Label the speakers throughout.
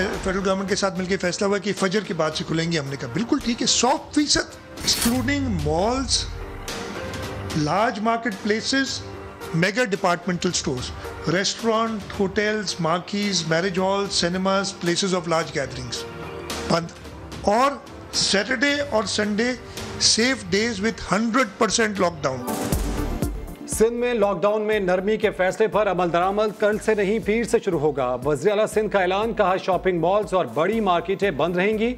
Speaker 1: Federal government के साथ मिलकर फैसला हुआ कि फजर के बाद से खुलेंगे। हमने कहा बिल्कुल ठीक है, 100%, excluding malls, large market places, mega departmental stores, restaurant, hotels, marquees, marriage hall, cinemas, places of large gatherings बंद। और सैटरडे और Sunday safe days with 100% lockdown.
Speaker 2: Sindh में लॉकडाउन में नरमी के फैसले पर अमल दरामद कल से नहीं पीर से शुरू होगा। वज़ीर आला सिंध का ऐलान, कहा शॉपिंग मॉल्स और बड़ी मार्केटें बंद रहेंगी।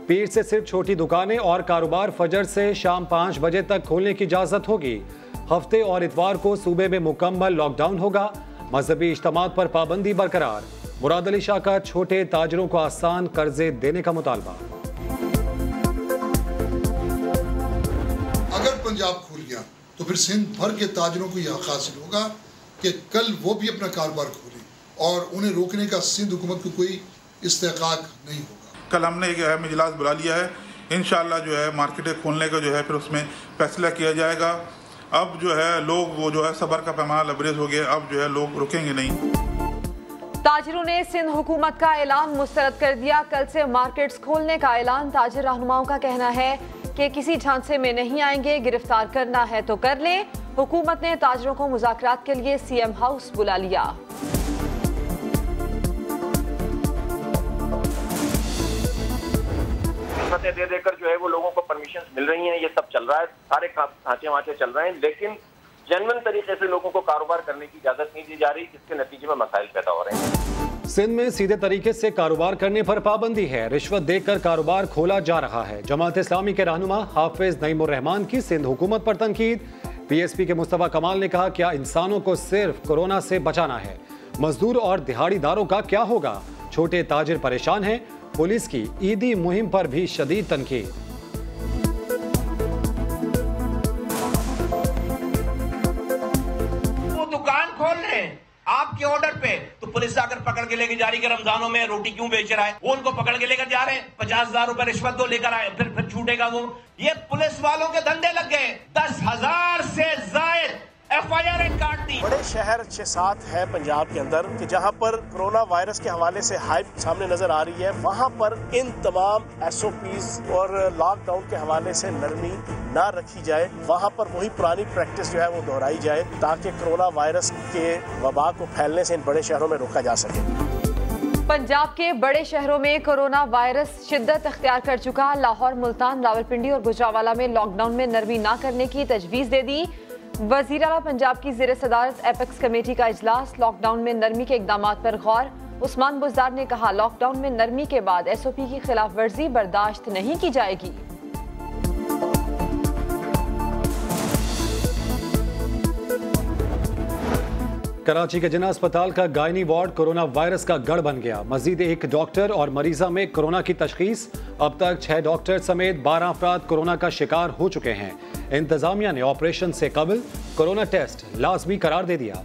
Speaker 2: पीर से सिर्फ छोटी दुकानें और कारोबार फजर से शाम 5 बजे तक खोलने की इजाजत होगी। हफ्ते और इतवार को सूबे में मुकम्मल लॉकडाउन होगा। मजहबी इज्तिमात पर पाबंदी बरकरार। मुराद अली शाह का छोटे ताजरों को आसान कर्जे देने का मुतालबा।
Speaker 3: अगर पंजाब खुल गया तो फिर सिंध भर के ताजरों को यह हासिल होगा कि कल वो भी अपना कारोबार खोलें और उन्हें रोकने का सिंध हुकूमत को कोई इस्तेकाक नहीं होगा।
Speaker 4: कल हमने एक अहम इजलास बुला लिया है, इंशाअल्लाह जो है मार्केटें खोलने का जो है फिर उसमें फैसला किया जाएगा। अब जो है लोग वो जो है सब्र का पैमाना लबरेज हो गया, अब जो है लोग रुकेंगे नहीं।
Speaker 5: ताजिरों ने सिंध हुकूमत का ऐलान मुस्तरद कर दिया। कल से मार्केट्स खोलने का ऐलान। ताजिर रहनुमाओं का कहना है कि किसी झांसे में नहीं आएंगे, गिरफ्तार करना है तो कर लें। हुकूमत ने ताजिरों को मुज़ाकरात के लिए सीएम हाउस बुला लिया।
Speaker 6: रिश्वतें दे देकर जो है वो लोगों को परमिशन मिल रही हैं, ये सब चल रहा है, सारे ढांचे वांचे चल रहे हैं, लेकिन जेन्युइन तरीके से लोगों को कारोबार करने की इजाजत नहीं दी जा रही, जिसके नतीजे में मसाइल पैदा हो रहे हैं।
Speaker 2: सिंध में सीधे तरीके से कारोबार करने पर पाबंदी है। रिश्वत देकर कारोबार खोला जा रहा है। जमात इस्लामी के रहनुमा हाफिज नईमुर रहमान की सिंध हुकूमत पर तनकीद। पीएसपी के मुस्तफा कमाल ने कहा, क्या इंसानों को सिर्फ कोरोना से बचाना है? मजदूर और दिहाड़ीदारों का क्या होगा? छोटे ताजिर परेशान हैं। पुलिस की ईदी मुहिम पर भी शदीद तनकीद।
Speaker 7: आपके ऑर्डर पे तो पुलिस आकर पकड़ के लेके जा रही है। रमजानों में रोटी क्यों बेच रहा है, वो उनको पकड़ के लेकर जा रहे हैं। 50,000 रुपए रिश्वत दो, लेकर आए, फिर छूटेगा वो। ये पुलिस वालों के धंधे लग गए। 10,000 से जायद FIR काट दी।
Speaker 8: बड़े शहर 6-7 है पंजाब के अंदर कि जहां पर कोरोना वायरस के हवाले से हाइप सामने नजर आ रही है। वहां पर इन तमाम SOPs और लॉकडाउन के हवाले से नरमी ना रखी जाए। वहां पर वही पुरानी प्रैक्टिस जो है वो दोहराई जाए ताकि कोरोना वायरस के वबा को फैलने से इन बड़े शहरों में रोका जा सके।
Speaker 5: पंजाब के बड़े शहरों में कोरोना वायरस शिद्दत अख्तियार कर चुका। लाहौर, मुल्तान, रावलपिंडी और गुजरावाला में लॉकडाउन में नरमी ना करने की तजवीज़ दे दी। वज़ीर आला पंजाब की ज़ेर सदारत एपेक्स कमेटी का इजलास। लॉकडाउन में नरमी के इक़दामात पर गौर। उस्मान बुज़दार ने कहा, लॉकडाउन में नरमी के बाद SOP की खिलाफ वर्जी बर्दाश्त नहीं की जाएगी।
Speaker 2: कराची के जिना अस्पताल का गायनी वार्ड कोरोना वायरस का गढ़ बन गया। मजीद एक डॉक्टर और मरीजा में कोरोना की तशखीस। अब तक 6 डॉक्टर समेत 12 अफराद कोरोना का शिकार हो चुके हैं। इंतजामिया ने ऑपरेशन से कबल कोरोना टेस्ट लाजमी करार दे दिया।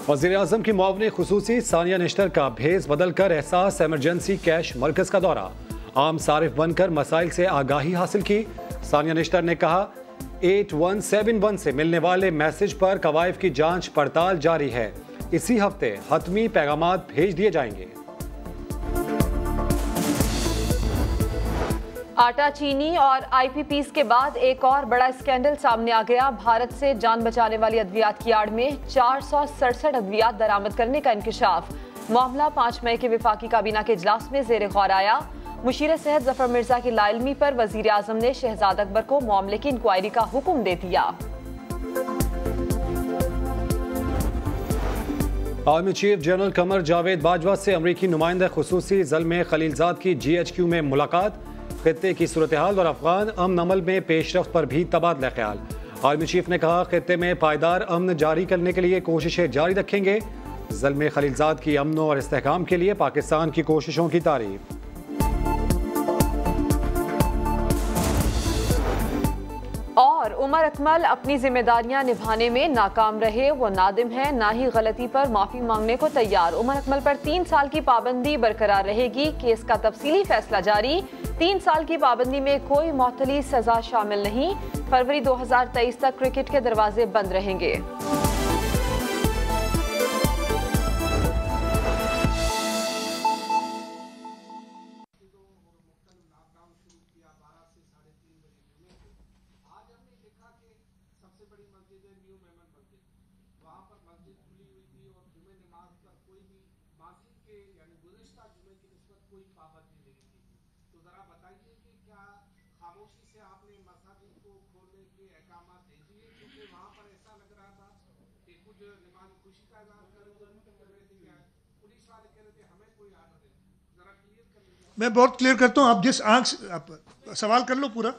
Speaker 2: वज़ीर आज़म की मुआवने खुसूसी सानिया निश्तर का भेस बदलकर एहसास एमरजेंसी कैश मरकज का दौरा। आम सारिफ बनकर मसाइल से आगाही हासिल की। सानिया निश्तर ने कहा, 8171 से मिलने वाले मैसेज पर कवायद की जांच पड़ताल जारी है। इसी हफ्ते हतमी पैगामात भेज दिए जाएंगे।
Speaker 5: आटा, चीनी और IPPs के बाद एक और बड़ा स्कैंडल सामने आ गया। भारत से जान बचाने वाली अद्वियात की आड़ में 467 अद्वियात बरामद करने का इंकशाफ। मामला 5 मई के विफाकी काबीना के इजलास में ज़ेर गौर आया। मुशीर सेहत जफर मिर्जा की लाइलमी पर वजीर आजम ने शहजाद अकबर को मामले की इंक्वायरी का हुक्म दे दिया।
Speaker 2: Army chief general Qamar Javed Bajwa से अमरीकी नुमाइंदा खुसूसी ज़ल्मे खलीलजाद की GHQ में मुलाकात। खित्ते की सूरत हाल और अफगान अमन अमल में पेशरफ्त पर भी तबादला ख्याल। आर्मी चीफ ने कहा, खित्ते में पायदार अमन जारी करने के लिए कोशिशें जारी रखेंगे। ज़ल्मे खलीलजाद की अमन और इस्तेहकाम के लिए पाकिस्तान की कोशिशों की तारीफ।
Speaker 5: और उमर अकमल अपनी जिम्मेदारियां निभाने में नाकाम रहे। वो नादिम है, ना ही गलती पर माफी मांगने को तैयार। उमर अकमल पर 3 साल की पाबंदी बरकरार रहेगी। केस का तफसीली फैसला जारी। 3 साल की पाबंदी में कोई मौतली सजा शामिल नहीं। फरवरी 2023 तक क्रिकेट के दरवाजे बंद रहेंगे।
Speaker 9: बड़ी मस्जिद है न्यू मेमन मस्जिद, वहाँ पर मस्जिद खुली हुई थी और जुमे नमाज पर कोई भी माजी के यानी गुज़िश्ता जुमे की निस्बत कोई पाबंदी नहीं थी। तो ज़रा बताइए कि क्या खामोशी से आपने मस्जिद को खोलने के अहकामात दे दिए, क्योंकि वहाँ पर ऐसा लग रहा था कि कुछ नमाज खुशी का इज़हार कर रहे थे, क्या पुलिस वाले कह रहे थे हमें कोई आर्डर है, ज़रा क्लियर कर लीजिए।
Speaker 1: मैं बहुत क्लियर करता हूँ, आप जिस आंख से आप सवाल कर लो पूरा।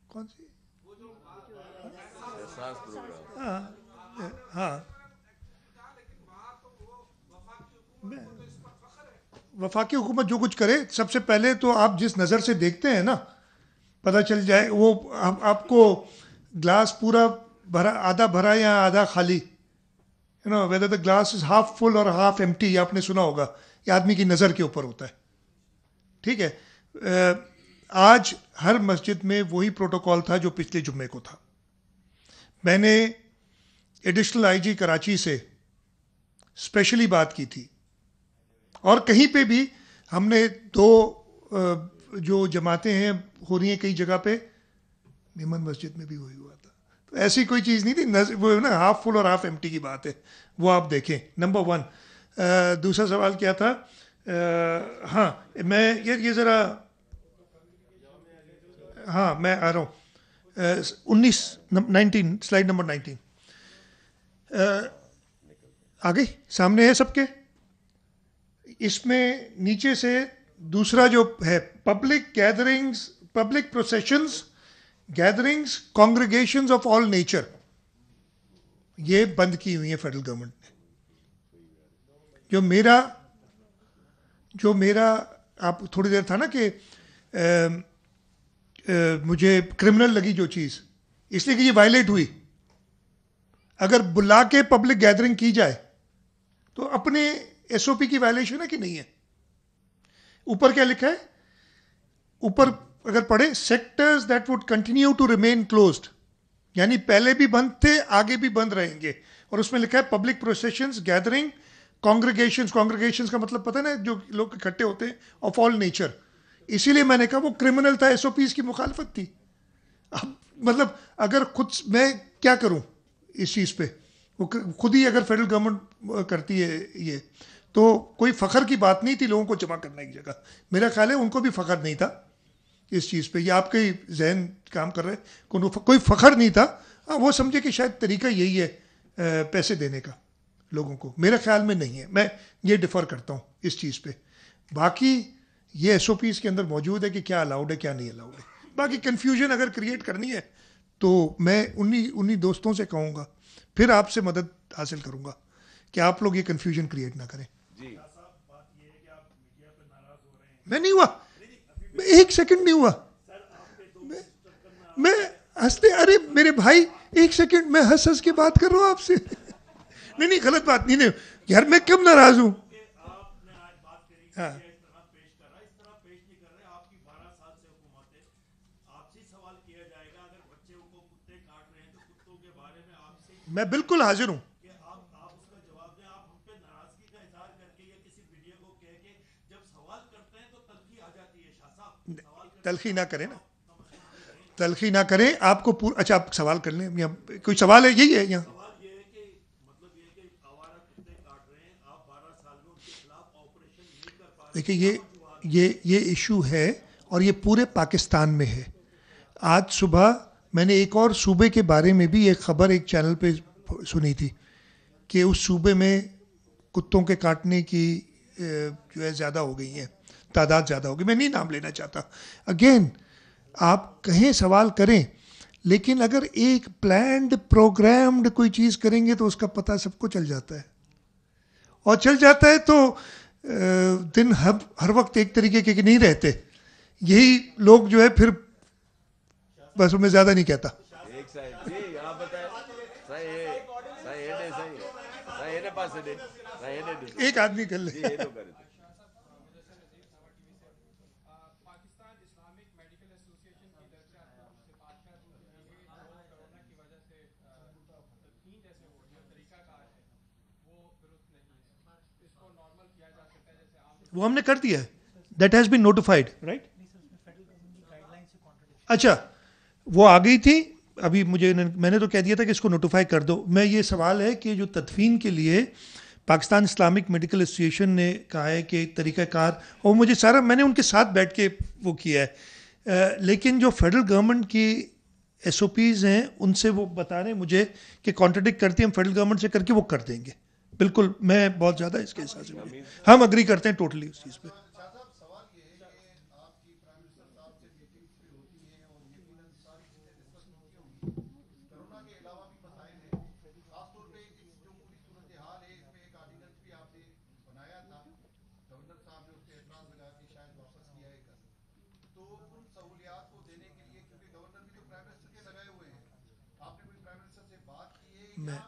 Speaker 1: कौन सी? हाँ हाँ, वफाकी हुकूमत जो कुछ करे, सबसे पहले तो आप जिस नज़र से देखते हैं ना, पता चल जाए वो आपको ग्लास पूरा भरा, आधा भरा या आधा खाली, you know, whether the glass is half full और हाफ एम्प्टी, आपने सुना होगा, ये आदमी की नज़र के ऊपर होता है। ठीक है, आज हर मस्जिद में वही प्रोटोकॉल था जो पिछले जुम्मे को था। मैंने एडिशनल आईजी कराची से स्पेशली बात की थी, और कहीं पे भी हमने दो जो जमातें हैं हो रही हैं कई जगह पे, मेमन मस्जिद में भी वही हुआ था। तो ऐसी कोई चीज़ नहीं थी, वो ना हाफ फुल और हाफ एम्प्टी की बात है, वो आप देखें। नंबर 1। दूसरा सवाल क्या था? हाँ, मैं ये ज़रा, हाँ मैं आ रहा हूँ, 19 स्लाइड नंबर 19 आ गई, सामने है सबके। इसमें नीचे से दूसरा जो है, public gatherings, public processions, gatherings, congregations of all nature, ये बंद की हुई है फेडरल गवर्नमेंट ने। जो मेरा आप थोड़ी देर था ना कि मुझे क्रिमिनल लगी जो चीज़, इसलिए कि ये वायलेट हुई। अगर बुला के पब्लिक गैदरिंग की जाए तो अपने एसओपी की वायलेशन है कि नहीं है? ऊपर क्या लिखा है? ऊपर अगर पढ़े, sectors that would continue to remain closed, यानी पहले भी बंद थे, आगे भी बंद रहेंगे। और उसमें लिखा है पब्लिक प्रोसेशंस, गैदरिंग, कॉन्ग्रीगेशंस। कॉन्ग्रीगेशंस का मतलब पता है ना, जो लोग इकट्ठे होते हैं, ऑफ ऑल नेचर। इसीलिए मैंने कहा वो क्रिमिनल था, एसओपीज की मुखालफत थी। अब मतलब अगर खुद मैं क्या करूं इस चीज़ पे, वो खुद ही अगर फेडरल गवर्नमेंट करती है ये, तो कोई फ़ख्र की बात नहीं थी लोगों को जमा करने की जगह। मेरा ख्याल है उनको भी फ़ख्र नहीं था इस चीज़ पे, ये आपके ही जहन काम कर रहे हैं, कोई फ़ख्र नहीं था। हाँ, वो समझे कि शायद तरीका यही है पैसे देने का लोगों को, मेरे ख्याल में नहीं है। मैं ये डिफ़र करता हूँ इस चीज़ पे। बाकी ये एसओपीज़ के अंदर मौजूद है कि क्या अलाउड है क्या नहीं अलाउड है। बाकी कन्फ्यूजन अगर क्रिएट करनी है तो मैं उन्हीं दोस्तों से कहूँगा, फिर आपसे मदद हासिल करूँगा कि आप लोग ये कन्फ्यूजन क्रिएट ना करें। मैं नहीं हुआ, मैं 1 सेकंड नहीं हुआ, मैं हंसते, अरे मेरे भाई 1 सेकंड, मैं हंस हंस के बात कर रहा हूँ आपसे। नहीं, गलत बात नहीं यार, मैं कब नाराज हूँ? हाँ, मैं बिल्कुल हाजिर हूँ। तलखी ना करें ना, तलखी ना करें। आपको अच्छा, आप सवाल कर लें, या कोई सवाल है? यही है यहाँ। देखिए, ये इशू है और ये पूरे पाकिस्तान में है। आज सुबह मैंने एक और सूबे के बारे में भी एक खबर एक चैनल पे सुनी थी कि उस सूबे में कुत्तों के काटने की जो है ज़्यादा हो गई है, तादाद ज़्यादा हो गई। मैं नहीं नाम लेना चाहता। अगेन, आप कहें, सवाल करें, लेकिन अगर एक प्लान्ड प्रोग्राम्ड कोई चीज़ करेंगे तो उसका पता सबको चल जाता है। और चल जाता है तो दिन हर वक्त एक तरीके के नहीं रहते। यही लोग जो है फिर बस मैं ज़्यादा नहीं कहता। एक आदमी कर ले। वो हमने कर दिया है, that has been notified, right. अच्छा, वो आ गई थी अभी, मैंने तो कह दिया था कि इसको नोटिफाई कर दो। मैं ये सवाल है कि जो तदफीन के लिए पाकिस्तान इस्लामिक मेडिकल एसोसिएशन ने कहा है कि तरीक़ाकार, और मुझे सारा मैंने उनके साथ बैठ के वो किया है, लेकिन जो फेडरल गवर्नमेंट की SOPs हैं उनसे वो बता रहे हैं मुझे कि कॉन्ट्रडिक्ट करती हैं, हम फेडरल गवर्नमेंट से करके वो कर देंगे। बिल्कुल, मैं बहुत ज़्यादा इसके हिसाब से हम अग्री करते हैं टोटली उस चीज़ पे। मैं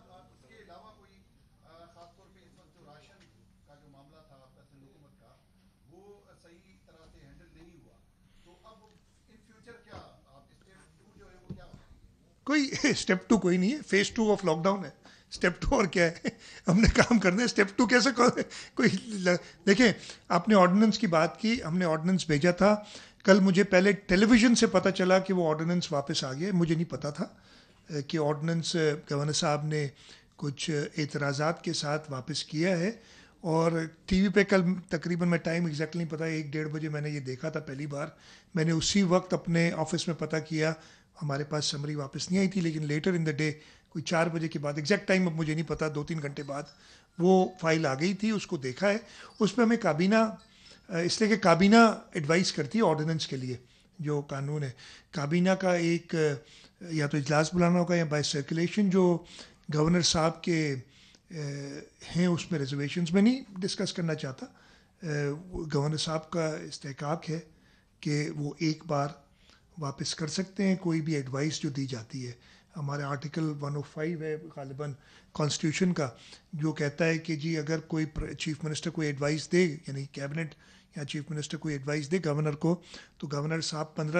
Speaker 1: कोई स्टेप 2 कोई नहीं है, फेज 2 ऑफ लॉकडाउन है। स्टेप 2 और क्या है, हमने काम करना है। स्टेप 2 कैसे कोई देखें, आपने ऑर्डिनेंस की बात की, हमने ऑर्डिनेंस भेजा था। कल मुझे पहले टेलीविज़न से पता चला कि वो ऑर्डिनेंस वापस आ गया, मुझे नहीं पता था कि ऑर्डिनेंस गवर्नर साहब ने कुछ एतराज़ात के साथ वापस किया है। और टीवी पे कल तकरीबन, मैं टाइम एग्जैक्टली नहीं पता, 1-1:30 बजे मैंने ये देखा था पहली बार। मैंने उसी वक्त अपने ऑफिस में पता किया, हमारे पास समरी वापस नहीं आई थी, लेकिन लेटर इन द डे कोई 4 बजे के बाद, एग्जैक्ट टाइम अब मुझे नहीं पता, 2-3 घंटे बाद वो फाइल आ गई थी। उसको देखा है, उस पर हमें काबीना, इसलिए कि काबीना एडवाइस करती है ऑर्डिनेंस के लिए। जो कानून है, काबीना का एक या तो इजलास बुलाना होगा या बाय सर्कुलेशन, जो गवर्नर साहब के हैं उसमें रिजर्वेशंस में नहीं डिस्कस करना चाहता। गवर्नर साहब का इस्तेहकाक है कि वो एक बार वापस कर सकते हैं कोई भी एडवाइस जो दी जाती है। हमारे आर्टिकल 105 है गालिबन कॉन्स्टिट्यूशन का, जो कहता है कि जी अगर कोई चीफ मिनिस्टर कोई एडवाइस दे, यानी कैबिनेट या चीफ मिनिस्टर कोई एडवाइस दे गवर्नर को, तो गवर्नर साहब 15